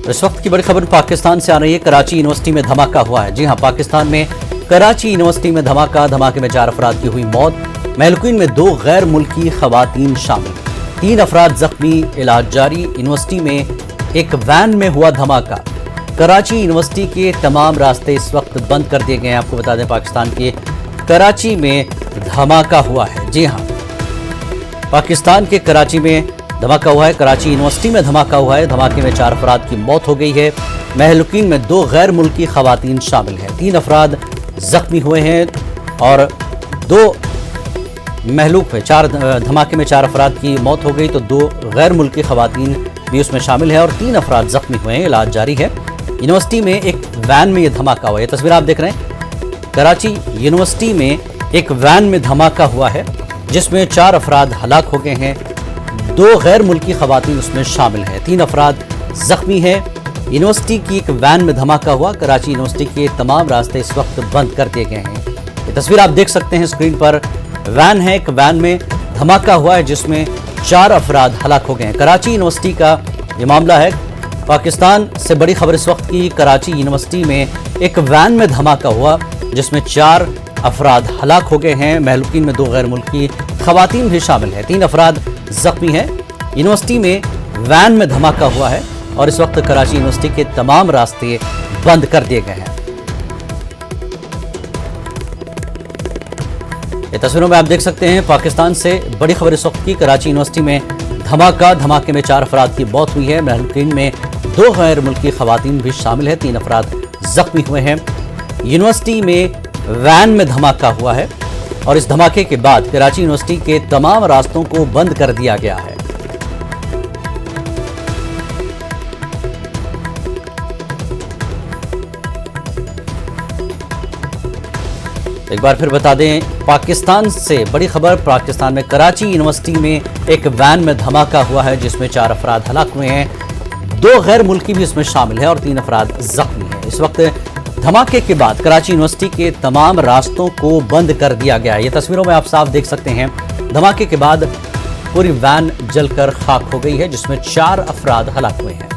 इस वक्त की बड़ी खबर पाकिस्तान से आ रही है। कराची यूनिवर्सिटी में धमाका हुआ है। जी हां, पाकिस्तान में कराची यूनिवर्सिटी में धमाके में 4 अफराद की हुई मौत। महलुकीन में 2 गैर मुल्की खवातीन शामिल, 3 अफराद जख्मी, इलाज जारी। यूनिवर्सिटी में एक वैन में हुआ धमाका। कराची यूनिवर्सिटी के तमाम रास्ते इस वक्त बंद कर दिए गए हैं। आपको बता दें, पाकिस्तान के कराची में धमाका हुआ है। जी हां, पाकिस्तान के कराची में धमाका हुआ है। कराची यूनिवर्सिटी में धमाका हुआ है। धमाके में 4 अफराद की मौत हो गई है। महलुकीन में 2 गैर मुल्की खवातीन शामिल हैं, 3 अफराद जख्मी हुए हैं और 2 महलूक हुए। धमाके में 4 अफराद की मौत हो गई तो 2 गैर मुल्की खवातीन भी उसमें शामिल है और 3 अफराद जख्मी हुए हैं। इलाज जारी है। यूनिवर्सिटी में एक वैन में ये धमाका हुआ है। ये तस्वीर आप देख रहे हैं। कराची यूनिवर्सिटी में एक वैन में धमाका हुआ है जिसमें 4 अफराद हलाक हो गए हैं, 2 गैर मुल्की खवातीन उसमें शामिल हैं, 3 अफराद जख्मी हैं। यूनिवर्सिटी की एक वैन में धमाका हुआ। कराची यूनिवर्सिटी के तमाम रास्ते इस वक्त बंद कर दिए गए हैं। ये तस्वीर आप देख सकते हैं स्क्रीन पर। वैन है, एक वैन में धमाका हुआ है जिसमें 4 अफराद हलाक हो गए हैं। कराची यूनिवर्सिटी का ये मामला है। पाकिस्तान से बड़ी खबर इस वक्त की। कराची यूनिवर्सिटी में एक वैन में धमाका हुआ जिसमें 4 अफराद हलाक हो गए हैं। महलुकीन में 2 गैर मुल्की खवातीन भी शामिल हैं, 3 अफराद जख्मी हैं। यूनिवर्सिटी में वैन में धमाका हुआ है और इस वक्त कराची यूनिवर्सिटी के तमाम रास्ते बंद कर दिए गए हैं। ये तस्वीरों में आप देख सकते हैं। पाकिस्तान से बड़ी खबर इस वक्त की। कराची यूनिवर्सिटी में धमाके में 4 अफराद की मौत हुई है। महलुकीन में 2 गैर मुल्की खवातीन भी शामिल है, 3 अफराद जख्मी हुए हैं। यूनिवर्सिटी में वैन में धमाका हुआ है और इस धमाके के बाद कराची यूनिवर्सिटी के तमाम रास्तों को बंद कर दिया गया है। एक बार फिर बता दें, पाकिस्तान से बड़ी खबर। पाकिस्तान में कराची यूनिवर्सिटी में एक वैन में धमाका हुआ है जिसमें 4 अफराद हलाक हुए हैं, 2 गैर मुल्की भी इसमें शामिल है और 3 अफराद जख्मी हैं। इस वक्त धमाके के बाद कराची यूनिवर्सिटी के तमाम रास्तों को बंद कर दिया गया है। ये तस्वीरों में आप साफ देख सकते हैं। धमाके के बाद पूरी वैन जलकर खाक हो गई है जिसमें 4 अफराद हलाक हुए हैं।